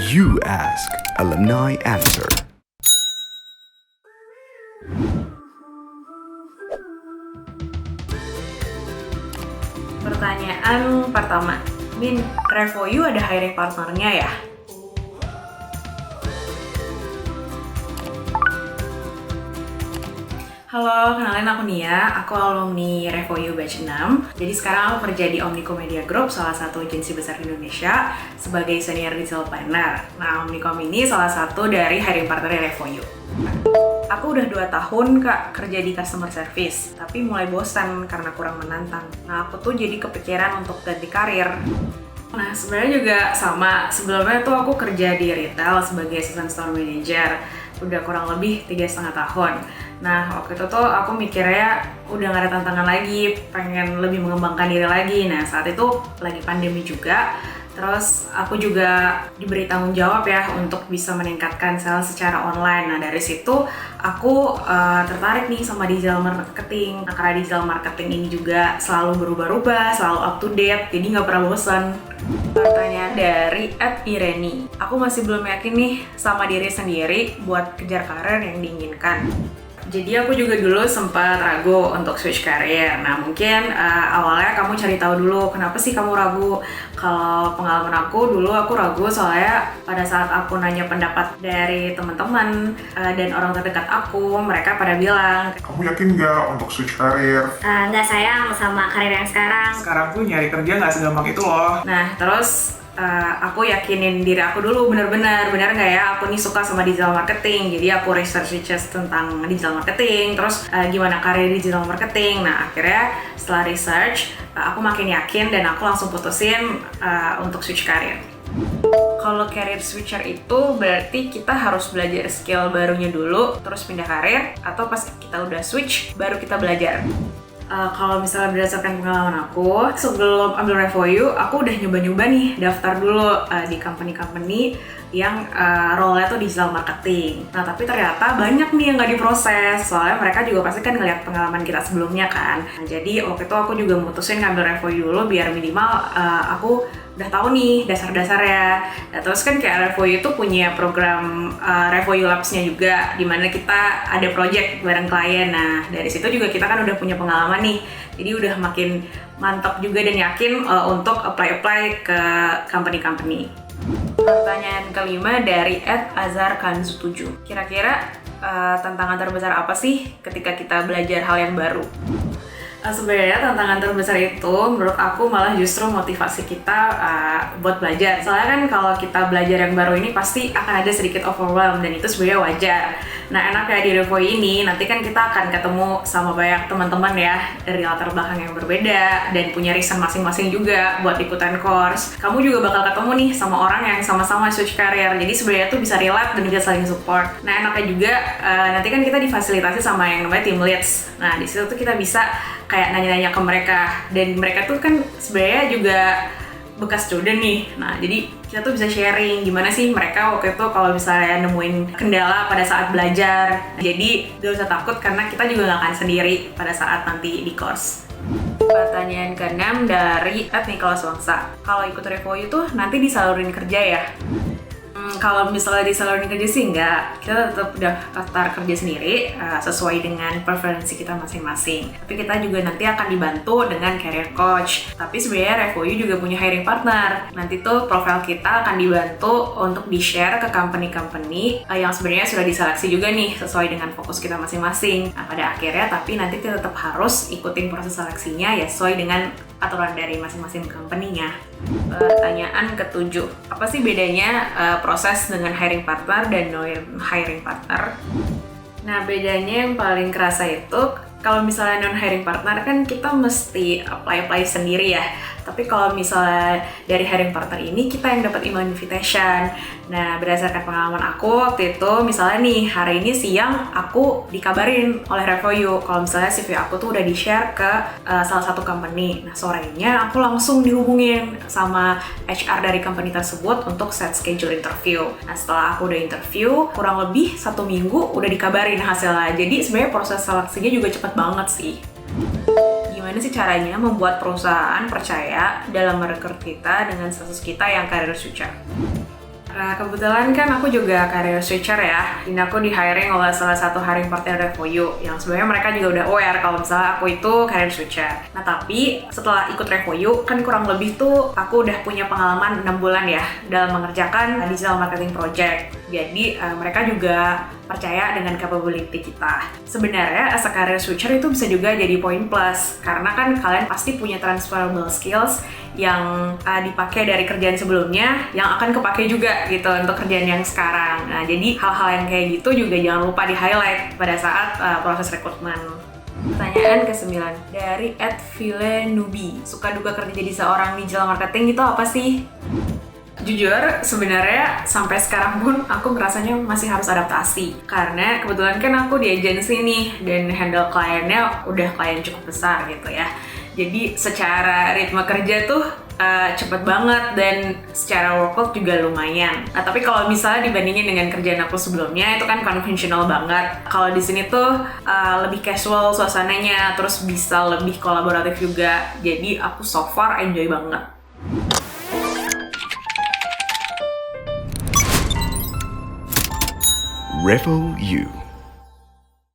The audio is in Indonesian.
You Ask, Alumni Answer. Pertanyaan pertama, Min, Revoyu ada hiring partnernya ya? Halo, kenalin aku Nia, aku alumni Revoyu Batch 6. Jadi sekarang aku kerja di Omnicom Media Group, salah satu agensi besar di Indonesia, sebagai senior digital planner. Nah, Omnicom ini salah satu dari hiring partner Revoyu. Aku udah 2 tahun Kak kerja di customer service, tapi mulai bosan karena kurang menantang. Nah, aku tuh jadi kepikiran untuk ganti karir. Nah, sebenarnya juga sama. Sebelumnya tuh aku kerja di retail sebagai assistant store manager. Udah kurang lebih 3,5 tahun. Nah, waktu itu tuh aku mikirnya udah gak ada tantangan lagi, pengen lebih mengembangkan diri lagi. Nah, saat itu lagi pandemi juga. Terus aku juga diberi tanggung jawab ya untuk bisa meningkatkan sales secara online. Nah, dari situ aku tertarik nih sama digital marketing. Nah, karena digital marketing ini juga selalu berubah-ubah, selalu up to date, jadi nggak pernah bosan. Pertanyaan dari @ireni. Aku masih belum yakin nih sama diri sendiri buat kejar karir yang diinginkan. Jadi aku juga dulu sempat ragu untuk switch career. Nah, mungkin awalnya kamu cari tahu dulu kenapa sih kamu ragu. Kalau pengalaman aku dulu aku ragu soalnya pada saat aku nanya pendapat dari teman-teman dan orang terdekat aku, mereka pada bilang, "Kamu yakin nggak untuk switch karir?" Nggak sayang sama karir yang sekarang. Sekarang tuh nyari kerja nggak segampang itu loh. Nah, terus aku yakinin diri aku dulu bener nggak ya aku nih suka sama digital marketing. Jadi aku research tentang digital marketing, terus gimana karir digital marketing. Nah, akhirnya setelah research aku makin yakin dan aku langsung putusin untuk switch karir. Kalau career switcher itu berarti kita harus belajar skill barunya dulu, terus pindah karir, atau pas kita udah switch baru kita belajar. Kalau misalnya berdasarkan pengalaman aku, sebelum ambil Revoyu, aku udah nyoba-nyoba nih daftar dulu di company-company yang role-nya tuh digital marketing. Nah, tapi ternyata banyak nih yang nggak diproses, soalnya mereka juga pasti kan ngeliat pengalaman kita sebelumnya kan. Nah, jadi waktu itu aku juga mutusin ngambil Revoyu dulu biar minimal aku udah tahu nih dasar-dasarnya. Nah, terus kan kayak Revoyu itu punya program Revoyu Labs-nya juga, dimana kita ada project bareng klien. Nah, dari situ juga kita kan udah punya pengalaman nih, jadi udah makin mantap juga dan yakin untuk apply ke company-company. Pertanyaan kelima dari @azarkanzu7. Kira-kira tantangan terbesar apa sih ketika kita belajar hal yang baru? Sebenarnya tantangan terbesar itu menurut aku malah justru motivasi kita buat belajar. Soalnya kan kalau kita belajar yang baru ini pasti akan ada sedikit overwhelm dan itu sebenarnya wajar. Nah, enaknya di Revoyu ini nanti kan kita akan ketemu sama banyak teman-teman ya dari latar belakang yang berbeda dan punya reason masing-masing juga buat ikutan course. Kamu juga bakal ketemu nih sama orang yang sama-sama switch career. Jadi sebenarnya tuh bisa relate dan bisa saling support. Nah, enaknya juga nanti kan kita difasilitasi sama yang namanya team leads. Nah, di situ tuh kita bisa kayak nanya-nanya ke mereka, dan mereka tuh kan sebenarnya juga bekas student nih. Nah, jadi kita tuh bisa sharing gimana sih mereka waktu itu kalau misalnya nemuin kendala pada saat belajar. Jadi gak usah takut karena kita juga gak akan sendiri pada saat nanti di course. Pertanyaan ke-6 dari @Nicholas Wangsa. Kalau ikut Revoyu tuh nanti disalurin kerja ya? Kalau misalnya disalurin kerja sih enggak, kita tetap daftar kerja sendiri sesuai dengan preferensi kita masing-masing. Tapi kita juga nanti akan dibantu dengan career coach. Tapi sebenarnya Revoyu juga punya hiring partner. Nanti tuh profil kita akan dibantu untuk di-share ke company-company yang sebenarnya sudah diseleksi juga nih sesuai dengan fokus kita masing-masing. Nah, pada akhirnya tapi nanti kita tetap harus ikutin proses seleksinya ya sesuai dengan aturan dari masing-masing company-nya. Pertanyaan ke-7, apa sih bedanya proses dengan hiring partner dan non-hiring partner? Nah, bedanya yang paling kerasa itu kalau misalnya non-hiring partner kan kita mesti apply sendiri ya. Tapi kalau misalnya dari hiring partner ini kita yang dapat email invitation. Nah, berdasarkan pengalaman aku waktu itu, misalnya nih hari ini siang aku dikabarin oleh Revoyu kalau misalnya CV aku tuh udah di-share ke salah satu company. Nah, sorenya aku langsung dihubungin sama HR dari company tersebut untuk set schedule interview. Nah, setelah aku udah interview, kurang lebih 1 minggu udah dikabarin hasilnya. Jadi sebenarnya proses seleksinya juga cepet banget sih. Gimana sih caranya membuat perusahaan percaya dalam merekrut kita dengan status kita yang career switcher? Nah, kebetulan kan aku juga career switcher ya, dan aku di hiring oleh salah satu hiring partner Revoyu, yang sebenarnya mereka juga udah aware kalau misalnya aku itu career switcher. Nah, tapi setelah ikut Revoyu, kan kurang lebih tuh aku udah punya pengalaman 6 bulan ya dalam mengerjakan digital marketing project. Jadi, mereka juga percaya dengan capability kita. Sebenarnya as a career switcher itu bisa juga jadi poin plus, karena kan kalian pasti punya transferable skills yang dipakai dari kerjaan sebelumnya yang akan kepake juga gitu untuk kerjaan yang sekarang. Nah, jadi hal-hal yang kayak gitu juga jangan lupa di-highlight pada saat proses rekrutmen. Pertanyaan ke-9 dari @vilenubi. Suka duka kerja jadi seorang digital marketing itu apa sih? Jujur, sebenarnya sampai sekarang pun aku ngerasanya masih harus adaptasi. Karena kebetulan kan aku di agensi nih, dan handle kliennya udah klien cukup besar gitu ya. Jadi secara ritme kerja tuh cepet banget, dan secara workload juga lumayan. Nah, tapi kalau misalnya dibandingin dengan kerjaan aku sebelumnya, itu kan konvensional banget. Kalau di sini tuh lebih casual suasananya, terus bisa lebih kolaboratif juga. Jadi aku so far enjoy banget. Revo U.